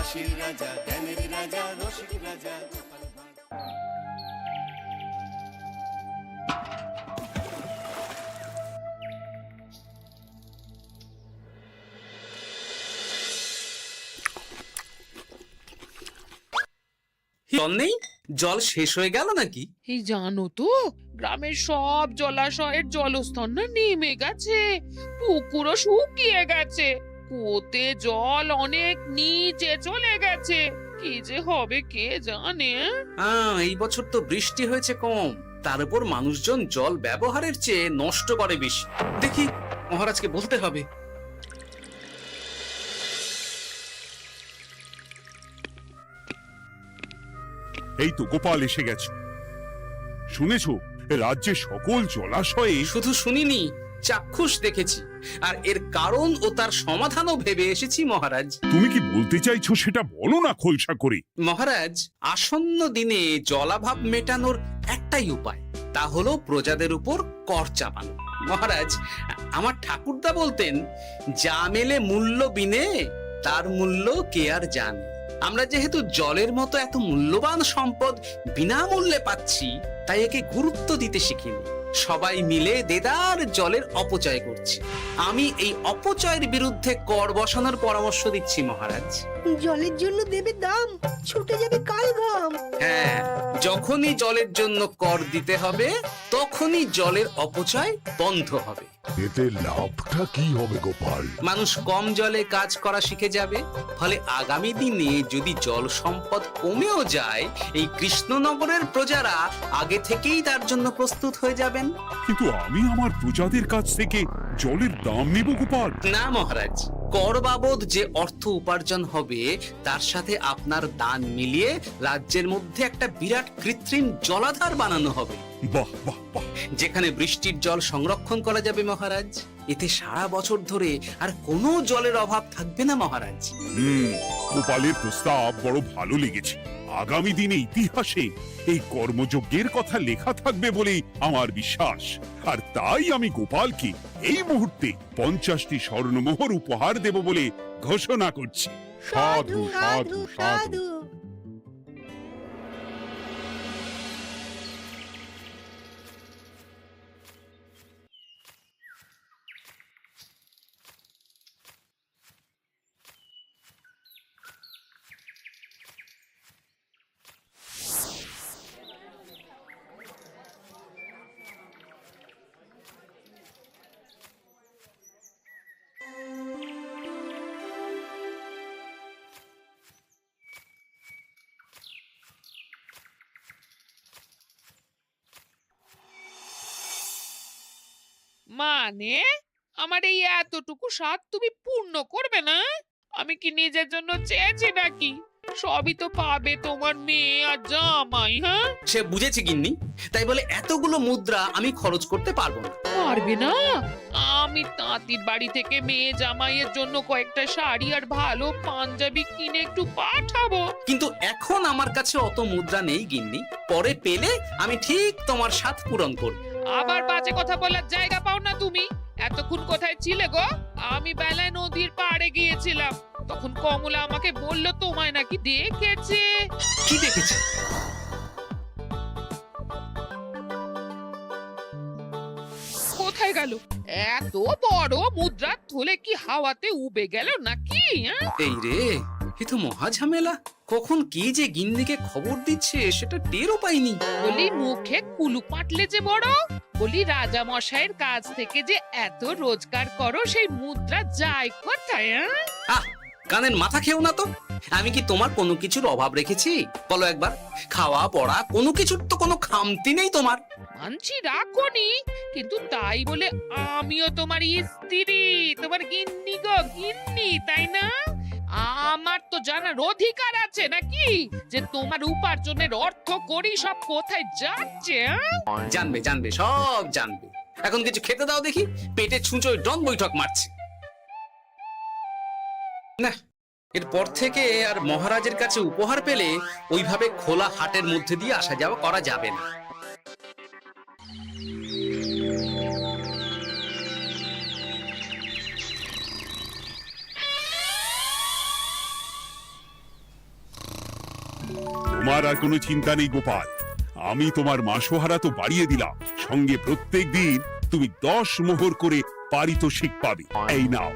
হাসির রাজা, জ্ঞানের রাজা, রসিক রাজা গোপাল ভাঁড়। জল নেই? জল শেষ হয়ে গেল নাকি? এই জানো তো, গ্রামের সব জলাশয়ের জলস্তর না নেমে গেছে, পুকুরও শুকিয়ে গেছে, কুয়োতে জল অনেক নিচে চলে গেছে। কি যে হবে কে জানে। এই বছর তো বৃষ্টি হয়েছে কম, তার উপর মানুষজন জল ব্যবহারের চেয়ে নষ্ট করে বেশি। দেখি, মহারাজকে বলতে হবে। এই তো গোপাল এসে গেছে। শুনেছো, রাজ্যে সকল জলাশয়ে শুধু শুনিনি, চাক্ষুষ দেখেছি, আর এর কারণ ও তার সমাধানও ভেবে এসেছি মহারাজ। তুমি কি বলতে চাইছো সেটা বলো না খোলসা করে। মহারাজ, আসন্ন দিনে জলাভাব মেটানোর একটাই উপায়, তা হলো প্রজাদের উপর কর চাপানো। মহারাজ, আমার ঠাকুরদা বলতেন, যা মেলে মূল্য বিনে তার মূল্য কে আর জানে। আমরা যেহেতু জলের মতো এত মূল্যবান সম্পদ বিনামূল্যে পাচ্ছি, তাই একে গুরুত্ব দিতে শিখিনি। সবাই মিলে দেদার জলের অপচয় করছি। আমি এই অপচয়ের বিরুদ্ধে কর বসানোর পরামর্শ দিচ্ছি মহারাজ। জলের জন্য দেবে দাম, ছুটে যাবে কাল ঘাম। হ্যাঁ, যখনই জলের জন্য কর দিতে হবে, তখনই জলের অপচয় বন্ধ হবে। এতে লাভটা কি হবে গোপাল? মানুষ কম জলে কাজ করা শিখে যাবে, ফলে আগামী দিনে যদি জল সম্পদ কমেও যায়, এই কৃষ্ণনগরের প্রজারা আগে থেকেই তার জন্য প্রস্তুত হয়ে যাবেন। কিন্তু আমি আমার প্রজাদের কাছ থেকে জলের দাম নেব গোপাল? না মহারাজ, কর বাবদ যে অর্থ উপার্জন হবে, তার সাথে আপনার দান মিলিয়ে রাজ্যের মধ্যে একটা বিরাট কৃত্রিম জলাধার বানানো হবে। বাহ বাহ বাহ! যেখানে বৃষ্টির জল সংরক্ষণ করা যাবে মহারাজ। এতে সারা বছর ধরে আর কোনো জলের অভাব থাকবে না মহারাজ। গোপালের প্রস্তাব বড় ভালো লেগেছে। আগামী দিনে ইতিহাসে এই কর্মযজ্ঞের কথা লেখা থাকবে বলেই আমার বিশ্বাস। আর তাই আমি গোপালকে এই মুহূর্তে 50টি স্বর্ণমোহর উপহার দেব বলে ঘোষণা করছি। সাধু সাধু সাধু। মানে আমার এই এতটুকু স্বাদ তুমি পূর্ণ করবে না? আমি কি নিজের জন্য চেয়েছি নাকি? সবই তো পাবে তোমার মেয়ে আর জামাই। হ্যাঁ, সে বুঝেছি গিন্নি, তাই বলে এতগুলো মুদ্রা আমি খরচ করতে পারবো না। পারবে না? আমি তাঁতির বাড়ি থেকে মেয়ে জামাইয়ের জন্য কয়েকটা শাড়ি আর ভালো পাঞ্জাবি কিনে একটু পাঠাবো। কিন্তু এখন আমার কাছে অত মুদ্রা নেই গিন্নি, পরে পেলে আমি ঠিক তোমার স্বাদ পূরণ করব। আবার বাজে কথা বলার জায়গা পাও না তুমি। এতক্ষণ কোথায় ছিলে গো? আমি বেলায় নদীর পাড়ে গিয়েছিলাম, তখন কমলা আমাকে বলল তোমায় নাকি দেখেছে। কি দেখেছি? কোথায় গেল? এত বড় মুদ্রা থলে কি হাওয়াতে উবে গেল নাকি? এই রে, এ তো মহা ঝামেলা। কখন কি যে গিন্নিকে খবর দিচ্ছে সেটা টেরও পাইনি। বলি মুখে কুলু পাটলে যে বড়, বলি রাজা মশাইয়ের কাছ থেকে যে এত রোজগার করো, সেই মুদ্রা যায় কোথায়? আহ, কানের মাথা খেও না তো। আমি কি তোমার কোনো কিছুর অভাব রেখেছি? বলো একবার। খাওয়া পড়া কোনো কিছুর তো কোনো খামতি নেই তোমার। মানছি রাখোনি, কিন্তু তাই বলে আমিও তোমার স্ত্রী, তোমার গিন্নি গো, গিন্নি, তাই না? আমার তো জানার অধিকার আছে নাকি যে তোমার উপার্জনের অর্থ করি সব কোথায় যাচ্ছে? জানবে জানবে, সব জানবে। এখন কিছু খেতে দাও দেখি, পেটে ছুঁচোয় ডন বৈঠক মারছে। না, এরপর থেকে আর মহারাজের কাছে উপহার পেলে ওইভাবে খোলা হাটের মধ্যে দিয়ে আসা যাওয়া করা যাবে না। তোমার আর কোনো চিন্তা নেই গোপাল, আমি তোমার মাসোহারা তো বাড়িয়ে দিলাম, সঙ্গে প্রত্যেক দিন তুমি 10 মোহর করে পারিতোষিক পাবে। এই নাও।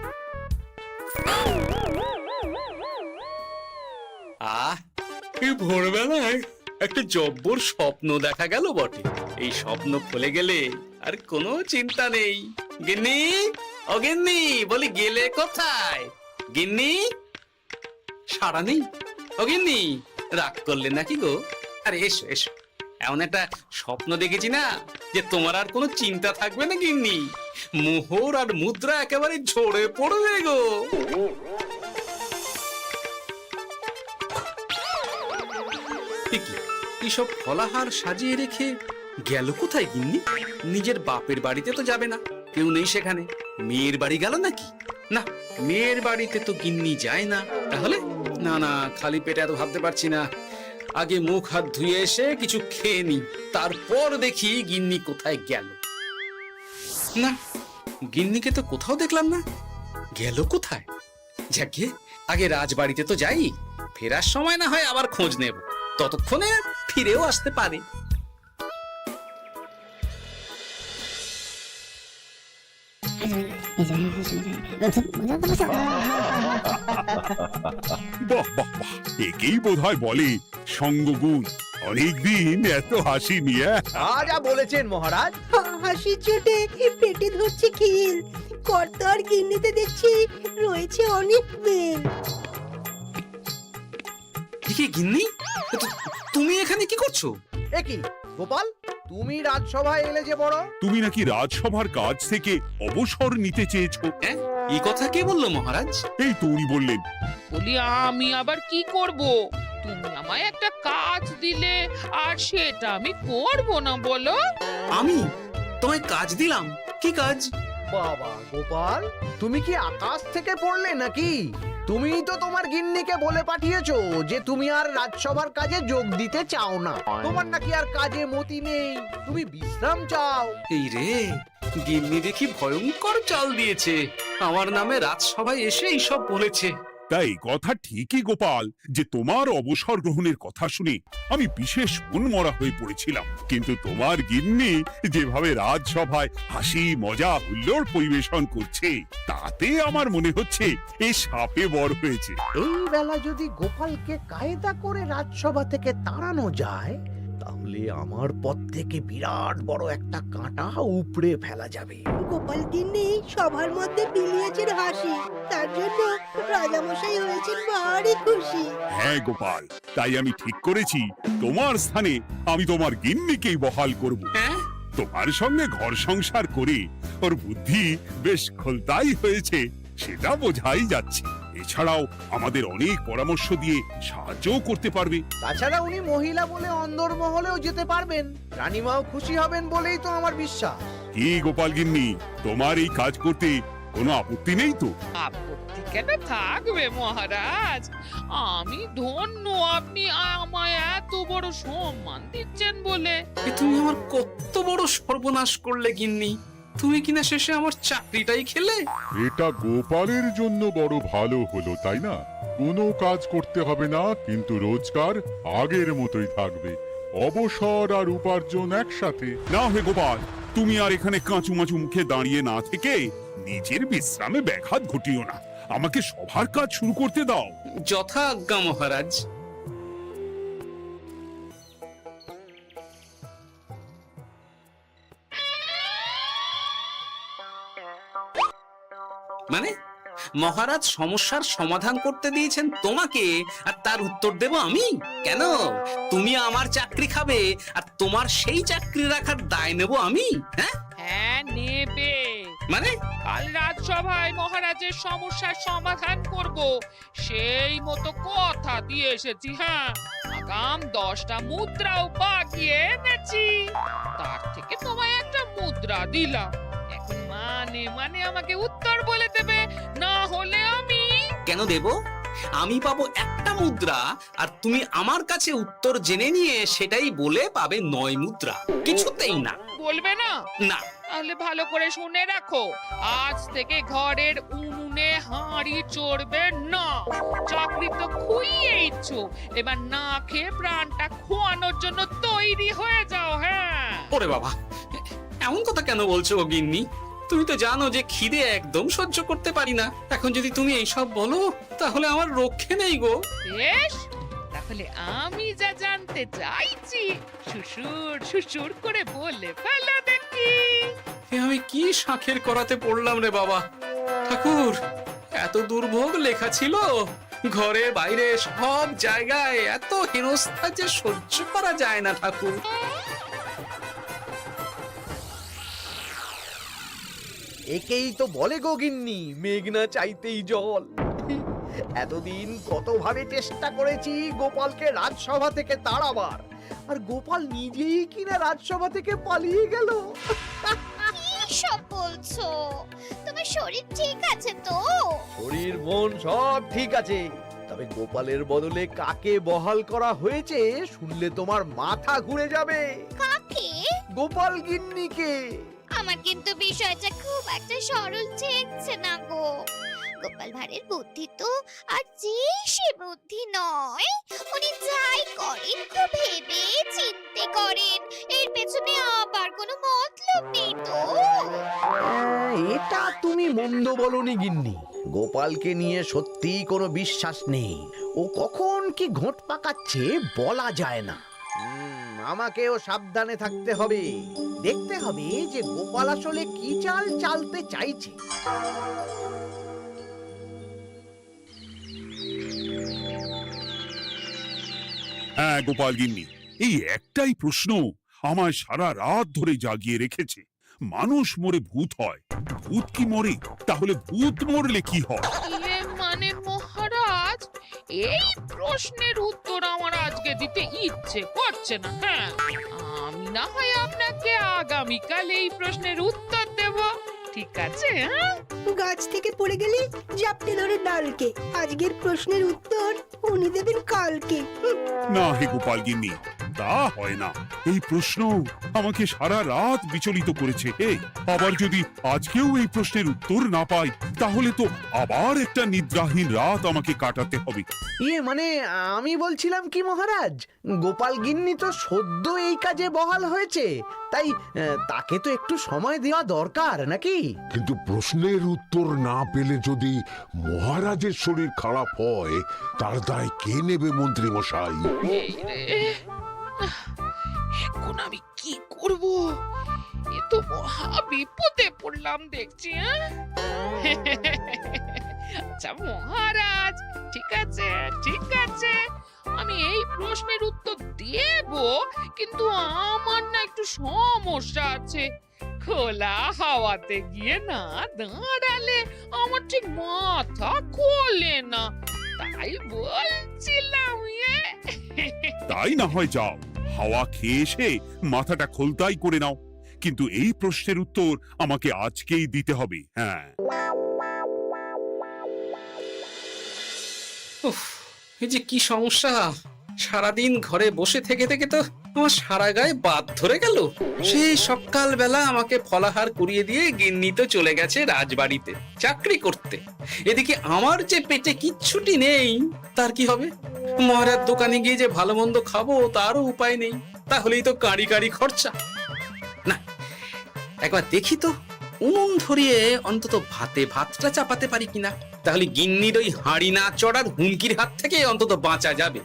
এই ভোরবেলায় একটা জব্বর স্বপ্ন দেখা গেল বটে। এই স্বপ্ন খুলে গেলে আর কোনো চিন্তা নেই। গিন্নি, ও গিন্নি, বলি গেলে কোথায়? গিন্নি, সারা নেই? ও গিন্নি, রাগ করলে নাকি গো? আরে এসো এসো, এমন একটা স্বপ্ন দেখেছি না যে তোমার আর কোনো চিন্তা থাকবে না গিন্নি। মোহর আর মুদ্রা একেবারে ঝরে পড়বে গো। এইসব ফলাহার সাজিয়ে রেখে গেল কোথায় গিন্নি? নিজের বাপের বাড়িতে তো যাবে না, কেউ নেই সেখানে। মেয়ের বাড়ি গেল নাকি? না, মেয়ের বাড়িতে তো গিন্নি যায় না। তাহলে না না, খালি পেটে এত ভাবতে পারছি না। আগে মুখ হাত ধুয়ে এসে কিছু খেয়ে নি, তারপর দেখি গিন্নি কোথায় গেল। না, গিন্নিকে তো কোথাও দেখলাম না। গেল কোথায়? যাকে আগে রাজবাড়িতে তো যাই, ফেরার সময় না হয় আবার খোঁজ নেব, ততক্ষণে ফিরেও আসতে পারে। বাহ বাহ বাহ, একেই বোধহয় বলে সঙ্গগুণ। অনেকদিন এত হাসি নিয়ে। যা বলেছেন মহারাজ। হাসির চোটে পেটে ধরছে খিল। কর্তার গিন্নিতে দেখছি রয়েছে অনেক প্রেম। কি গিন্নি, তুমি এখানে কি করছো? কি গোপাল, তুমি রাজসভায় এলে যে বড়? তুমি নাকি রাজসভার কাজ থেকে অবসর নিতে চেয়েছো? হ্যাঁ, এই কথা কে বললো মহারাজ? এই তো উনি বললেন। বলি আমি আবার কি করব? তুমি আমায় একটা কাজ দিলে আর সেটা আমি করব না বলো? আমি তোমায় কাজ দিলাম? কি কাজ? বাবা গোপাল, তুমি কি আকাশ থেকে পড়লে নাকি? তুমিই তো তোমার গিন্নিকে বলে পাঠিয়েছো যে তুমি আর রাজসভার কাজে যোগ দিতে চাও না। তোমার নাকি আর কাজে মতি নেই, তুমি বিশ্রাম চাও। এই রে, গিন্নি দেখি ভয়ঙ্কর চাল দিয়েছে। আমার নামে রাজসভায় এসে এইসব বলেছে। তাই কথা ঠিকই গোপাল, যে তোমার অবসর গ্রহণের কথা শুনে আমি বিশেষ মনমরা হয়ে পড়েছিলাম। কিন্তু তোমার গিন্নি যেভাবে রাজসভায় হাসি মজা হুল্লোড় পরিবেশন করছে, তাতে আমার মনে হচ্ছে এ সাপে বড় হয়েছে। এই বেলা যদি গোপালকে কায়দা করে রাজসভা থেকে তাড়ানো যায়, তাহলে আমার পথ থেকে বিরাট বড় একটা কাঁটা উপড়ে ফেলা যাবে। গোপাল গিন্নি সবার মধ্যে বিলিয়েছেন হাসি, তার জন্য রাজামশাই হয়েছেন ভারী খুশি। হ্যাঁ গোপাল, তাই আমি ঠিক করেছি তোমার স্থানে আমি তোমার গিন্নিকেই বহাল করব। হ্যাঁ, তোমার সঙ্গে ঘর সংসার করে ওর বুদ্ধি বেশ খোলতাই হয়েছে, সেটা বোঝাই যাচ্ছে। এছাড়াও আমাদের অনেক পরামর্শ দিয়ে সাহায্যও করতে পারবে। তাছাড়া উনি মহিলা বলে অন্দরমহলেও যেতে পারবেন, রানীমাও খুশি হবেন বলেই তো আমার বিশ্বাস। কি গোপাল গিন্নি, তোমার এই কাজ করতে কোনো আপত্তি নেই তো? আপত্তি কেন থাকবে মহারাজ? আমি ধন্য আপনি আমায় এত বড় সম্মান দিচ্ছেন বলে। এ তুমি আমার কত বড় সর্বনাশ করলে গিন্নি। তুমি কিনা শেষে আমার চাকরিটাই খেলে। এটা গোপালের জন্য বড় ভালো হলো, তাই না? কোনো কাজ করতে হবে না, কিন্তু রোজগার আগের মতোই থাকবে। অবসর আর উপার্জন একসাথে। না হে গোপাল, তুমি আর এখানে কাঁচুমাচু মুখে দাঁড়িয়ে না থেকে নিজের বিশ্রামে ব্যাঘাত ঘটিও না। আমাকে সবার কাজ শুরু করতে দাও। যথা আজ্ঞা মহারাজ। মানে মহারাজ সমস্যার সমাধান করতে দিয়েছেন তোমাকে, আর তার উত্তর দেব আমি? কেন? তুমি আমার চাকরি খাবে আর তোমার সেই চাকরি রাখার দায় নেব আমি? হ্যাঁ হ্যাঁ, নেবে। মানে কাল রাজসভায় মহারাজের সমস্যার সমাধান করব, সেই মতো কথা দিয়ে এসেছি। হ্যাঁ, আগাম 10টা মুদ্রাও বাগিয়ে এনেছি। তার থেকে তোমায় একটা মুদ্রা দিলাম। এখন মানে মানে আমাকে উত্তর বলে দেবে, না হলে আমি কেন দেব? আমি পাবো একটা মুদ্রা, আর তুমি আমার কাছে উত্তর জেনে নিয়ে সেটাই বলে পাবে 9 মুদ্রা। কিছুতেই না। বলবে না? না। তাহলে ভালো করে শুনে রাখো, আজ থেকে ঘরের উনুনে হাঁড়ি চড়বে না। চাকরি তো খুইয়েই পেরেছো, এবার না খেয়ে প্রাণটা খোয়ানোর জন্য তৈরি হয়ে যাও। হ্যাঁ, ওরে বাবা, এমন কথা কেন বলছো গো গিন্নি? তুমি তো জানো যে খিদে একদম সহ্য করতে পারি না। এখন যদি তুমি এইসব বলো তাহলে আমার রক্ষে নেই গো। বেশ, তাহলে আমি যা জানতে চাইছি শ্বশুর শ্বশুর করে বলে ফেলো দেখি। এ আমি কি শাঁখের করাতে পড়লাম রে বাবা। ঠাকুর, এত দুর্ভোগ লেখা ছিল, ঘরে বাইরে সব জায়গায় এত হেনস্থা যে সহ্য করা যায় না ঠাকুর। একেই তো বলে গো গিন্নি, মেঘ না চাইতেই জল। এতদিন কতভাবে চেষ্টা করেছি গোপালকে রাজসভা থেকে তাড়াবার, আর গোপাল নিজেই কিনা রাজসভা থেকে পালিয়ে গেল। সব বলছো? তোমার শরীর ঠিক আছে তো? শরীর মন সব ঠিক আছে, তবে গোপালের বদলে কাকে বহাল করা হয়েছে শুনলে তোমার মাথা ঘুরে যাবে। কাকে? গোপাল গিন্নিকে। আমার কিন্তু বিষয়টা খুব একটা সরল ঠেকছে না গো। গোপাল ভাঁড়ের বুদ্ধি তো আর যে সে বুদ্ধি নয়। উনি যাই করেন খুব ভেবে চিন্তে করেন, এর পেছনে আবার কোনো মতলব নেই তো। এটা তুমি মন্দ বলনি গিন্নি। গোপালকে নিয়ে সত্যি কোনো বিশ্বাস নেই। ও কখন কি ঘোট পাকাচ্ছে বলা যায় না। আমাকেও সাবধানে থাকতে হবে। দেখতে হবে যে গোপাল আসলে কি চাল চালতে চাইছে। হ্যাঁ গোপাল গিন্নি, এই একটাই প্রশ্ন আমায় সারা রাত ধরে জাগিয়ে রেখেছে। মানুষ মরে ভূত হয়, ভূত কি মরে? তাহলে ভূত মরলে কি হয়? ইয়ে মানে মহারাজ, এই প্রশ্নের উত্তর আমার আজকে দিতে ইচ্ছে করছে না। হ্যাঁ, আমি না হয় আপনাকে আগামীকাল এই প্রশ্নের উত্তর দেব, ঠিক আছে? হ্যাঁ, গাছ থেকে পড়ে গেলে জাপটে ধরে ডালকে। আজকের প্রশ্নের উত্তর উনি দেবেন কালকে। না হে গোপাল গিন্নি, তা হয় না। এই প্রশ্ন আমাকে সারা রাত বিচলিত করেছে। আবার যদি আজকেও এই প্রশ্নের উত্তর না পাই, তাহলে তো আবার একটা নিদ্রাহীন রাত আমাকে কাটাতে হবে। ইয়ে মানে আমি বলছিলাম কি মহারাজ, গোপাল গিন্নি তো সদ্য এই কাজে বহাল হয়েছে, তাই তাকে তো একটু সময় দেওয়া দরকার নাকি? কিন্তু প্রশ্নের উত্তর না পেলে যদি মহারাজের শরীর খারাপ হয়, তার দায় কে নেবে মন্ত্রী মশাই? এই রে, এখন আমি কি করব? এ তো মহা বিপদে পড়লাম দেখছি। আচ্ছা মহারাজ, ঠিক আছে ঠিক আছে, আমি এই প্রশ্নের উত্তর দেব, কিন্তু আমার না একটু সমস্যা আছে। খোলা হাওয়াতে গিয়ে না দাঁড়ালে আমার ঠিক মাথা খোলে না, তাই বলছিলাম। তাই না হয় যাও, হাওয়া খেয়ে এসে মাথাটা খোলতাই করে নাও। কিন্তু এই প্রশ্নের উত্তর আমাকে আজকেই দিতে হবে। হ্যাঁ, উফ, এই যে কি সমস্যা! সারাদিন ঘরে বসে থেকে থেকে তো আমার সারা গায়ে বাদ ধরে গেল। সেই সকালবেলা আমাকে ফলাহার করিয়ে দিয়ে গিন্নি তো চলে গেছে রাজবাড়িতে চাকরি করতে। এদিকে আমার যে পেটে কিচ্ছুটি নেই, তার কি হবে? মহারাজ দোকানে গিয়ে যে ভালো মন্দ খাবো তারও উপায় নেই। তাহলেই তো কাঁড়ি কাঁড়ি খরচা। না, একবার দেখি তো উনুন ধরিয়ে অন্তত ভাতটা চাপাতে পারি কিনা। তাহলে গিন্নির ওই হাঁড়ি না চড়ার হুমকির হাত থেকে অন্তত বাঁচা যাবে।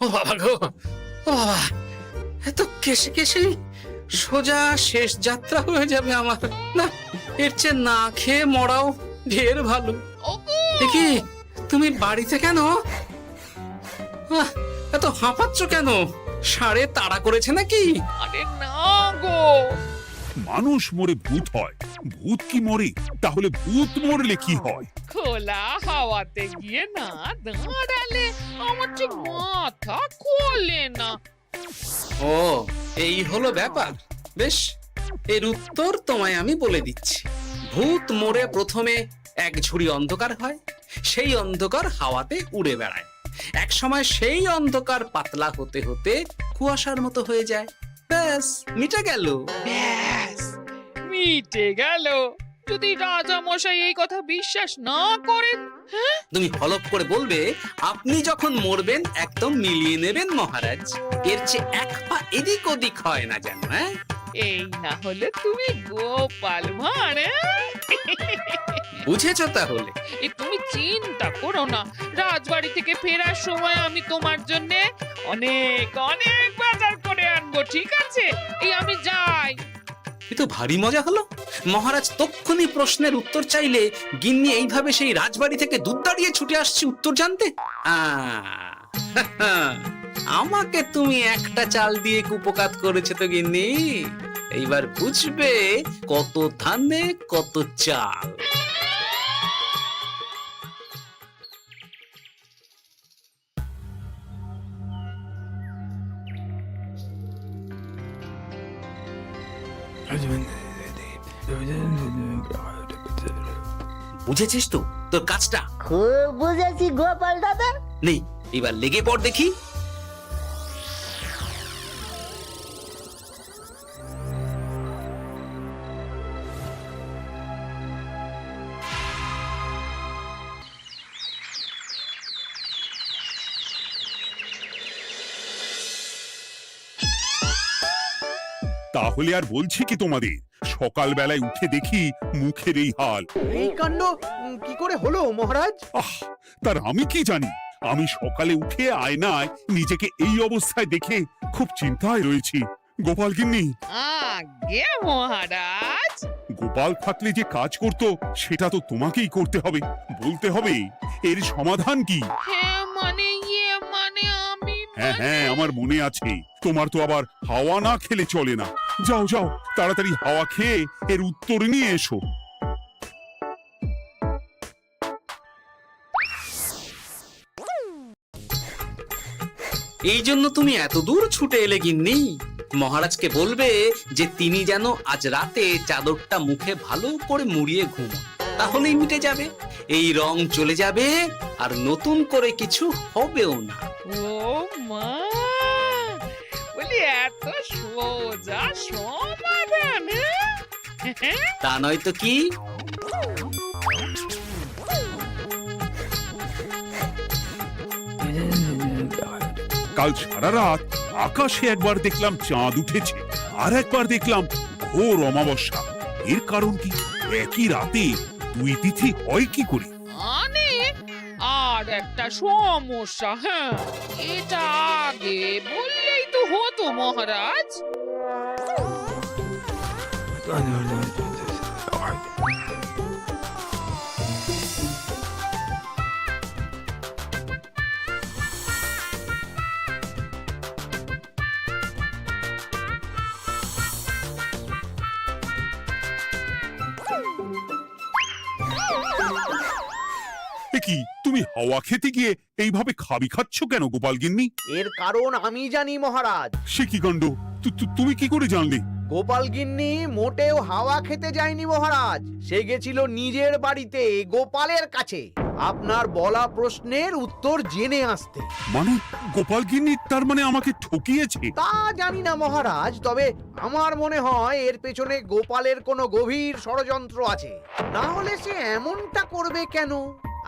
ও বাবা গো, ও বাবা, এত কেসে কেসে সোজা শেষ যাত্রা হয়ে যাবে আমার। না, এর চেয়ে না খেয়ে মরাও ঢের ভালো। দেখি তুমি বাড়িতে কেন? এত হাঁপাচ্ছ কেন? ষাঁড়ে তাড়া করেছে নাকি? আরে না গো, মানুষ মরে ভূত হয়, ভূত কি মরে? তাহলে ভূত মরলে কি হয়? খোলা হাওয়াতে গিয়ে না দাঁড়ালে আমার ঠিক মাথা খোলে না। ও, এই হলো ব্যাপার। বেশ, এর উত্তর তোমায় আমি বলে দিচ্ছি। ভূত মরে প্রথমে এক ঝুড়ি অন্ধকার হয়, সেই অন্ধকার হাওয়াতে উড়ে বেড়ায়। এক সময় সেই অন্ধকার পাতলা হতে হতে কুয়াশার মতো হয়ে যায়। ব্যাস, মিটে গেল। মিটে গেল। যদি রাজা মশাই এই কথা বিশ্বাস না করেন, তুমি হলপ করে বলবে আপনি যখন মরবেন একদম মিলিয়ে নেবেন মহারাজ, এর চেয়ে এক পা এদিক ওদিক হয় না যেন। হ্যাঁ, এই না হলে তুমি গোপাল ভাঁড়। বুঝেছো তাহলে? এই তুমি চিন্তা করো না, রাজবাড়ি থেকে ফেরার সময় আমি তোমার জন্য অনেক অনেক বাজার করে আনবো, ঠিক আছে? এই আমি যাই। এ তো ভারী মজা হলো। মহারাজ তক্ষুনি প্রশ্নের উত্তর চাইলে গিন্নি এইভাবে সেই রাজবাড়ি থেকে দুধ দাঁড়িয়ে ছুটে আসছে উত্তর জানতে। আমাকে তুমি একটা চাল দিয়ে কুপকাত করেছে তো গিন্নি। এইবার বুঝবে কত ধানে কত চাল। বুঝেছিস তো তোর কাজটা? খুব বুঝেছি গোপাল দাদা। নেই, এবার লেগে পড় দেখি। তাহলে আর বলছি কি তোমাদের, সকালবেলায় উঠে দেখি মুখের এই হাল। এই কাণ্ড কি করে হলো মহারাজ? তার আমি কি জানি। আমি সকালে উঠে আয়নায় নিজেকে এই অবস্থায় দেখে খুব চিন্তায় রয়েছি। গোপাল গিন্নি, আগে মহারাজ, গোপাল থাকলে যে কাজ করতো সেটা তো তোমাকেই করতে হবে, বলতে হবে এর সমাধান কি। হ্যাঁ মানে আমি হ্যাঁ হ্যাঁ, আমার মনে আছে। তোমার তো আবার হাওয়া না খেলে চলে না। যাও যাও, তাড়াতাড়ি হাওয়া খেয়ে এর উত্তর নিয়ে এসো। এই জন্য তুমি এত দূর ছুটে এলে গিন্নি? মহারাজকে বলবে যে তিনি যেন আজ রাতে চাদরটা মুখে ভালো করে মুড়িয়ে ঘুমোন, তাহলেই মিটে যাবে। এই রং চলে যাবে আর নতুন করে কিছু হবেও না। ও মা, বলি এত সোজা সমাধান? তা নয় তো কি? কাল সারা রাত আকাশে একবার দেখলাম চাঁদ উঠেছে, আর একবার দেখলাম ঘোর অমাবস্যা। এর কারণ কি? একই রাতে দুই তিথি হয় কি করে? মানে আর একটা সমস্যা। হ্যাঁ, এটা আগে বললেই তো হতো মহারাজ। কি তুমি হাওয়া খেতে গিয়ে এইভাবে খাবি খাচ্ছ কেন গোপাল গিন্নি? এর কারণ আমি জানি মহারাজ। সে কি কাণ্ড! তুমি কি করে জানলে? গোপাল গিন্নি মোটেও হাওয়া খেতে যায়নি মহারাজ, সে গেছিল নিজের বাড়িতে গোপালের কাছে আপনার বলা প্রশ্নের উত্তর জেনে আসতে। মানে গোপাল গিন্নি তার মানে আমাকে ঠকিয়েছে? তা জানি না মহারাজ, তবে আমার মনে হয় এর পেছনে গোপালের কোনো গভীর ষড়যন্ত্র আছে, না হলে সে এমনটা করবে কেন?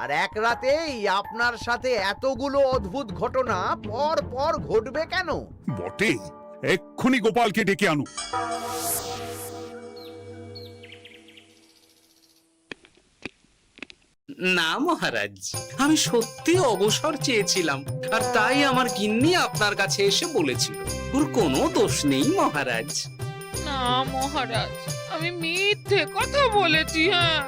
আর এক রাতেই আপনার সাথে এতগুলো অদ্ভুত ঘটনা পর পর ঘটবে কেন? বটে, এক্ষুনি গোপালকে ডেকে আনো। না মহারাজ, আমি সত্যি অবসর চেয়েছিলাম, আর তাই আমার গিন্নি আপনার কাছে এসে বলেছিল। ওর কোনো দোষ নেই মহারাজ। না মহারাজ, আমি মিথ্যে কথা বলেছি। হ্যাঁ,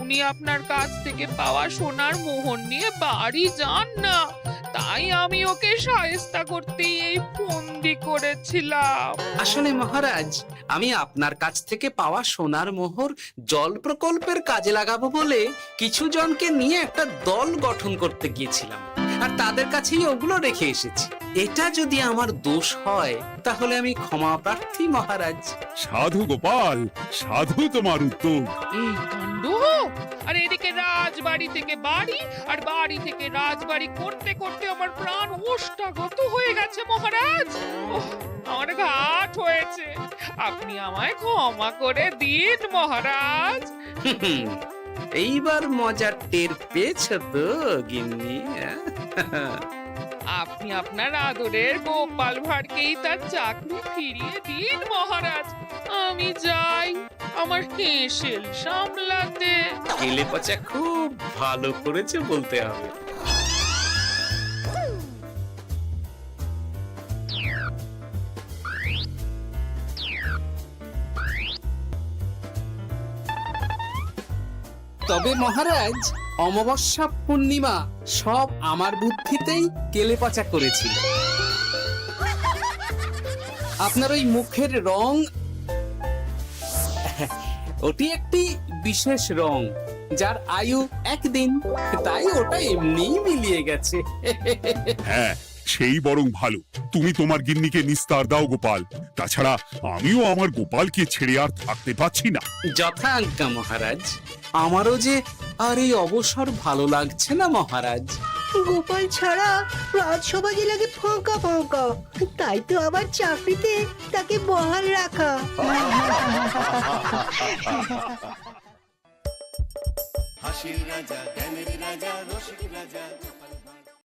উনি আপনার কাছ থেকে পাওয়া সোনার মোহর নিয়ে বাড়ি যান না, তাই আমি ওকে শায়েস্তা করতে এই ফন্দি করেছিলাম। আসলে মহারাজ, আমি আপনার কাছ থেকে পাওয়া সোনার মোহর জল প্রকল্পের কাজে লাগাবো বলে কিছু জনকে নিয়ে একটা দল গঠন করতে গিয়েছিলাম, আর তাদের কাছেই ওগুলো রেখে এসেছি। এটা যদি আমার দোষ হয় তাহলে আমি ক্ষমা প্রার্থী মহারাজ। সাধু গোপাল, সাধু তোমার উত্তর। এই কাণ্ড! আর এদিকে রাজবাড়ি থেকে বাড়ি আর বাড়ি থেকে রাজবাড়ি করতে করতে আমার প্রাণ ওষ্ঠাগত হয়ে গেছে মহারাজ। ওহ, আমার ঘাট হয়েছে, আপনি আমায় ক্ষমা করে দিন মহারাজ। এইবার মজার টের পেয়েছ তো গিন্নি? আপনি আপনার আদরের গোপাল ভাঁড়কেই তার চাকরি ফিরিয়ে দিন মহারাজ। আমি যাই আমার হেসেল সামলাতে। কেলে পচা খুব ভালো করেছে বলতে হবে। তবে মহারাজ, অমাবস্যা পূর্ণিমা সব আমার বুদ্ধিতেই কেলেপচা করেছিল। আপনার ওই মুখের রং, ওটি একটি বিশেষ রং যার আয়ু একদিন, তাই ওটা এমনিই মিলিয়ে গেছে। হ্যাঁ, সেই বরং ভালো। তুমি তোমার গিন্নিকে নিস্তার দাও গোপাল, তাছাড়া আমিও আমার গোপালকে ছেড়ে আর থাকতে পারছি না। যথা আজ্ঞা মহারাজ। আমারও যে আর এই অবসর ভালো লাগছে না মহারাজ। গোপাল ছাড়া রাজসভা যে লাগে ফাঁকা ফাঁকা, তাই তো আবার চাকরিতে তাকে বহাল রাখা। হাসির রাজা জ্ঞানের রাজা রসিক রাজা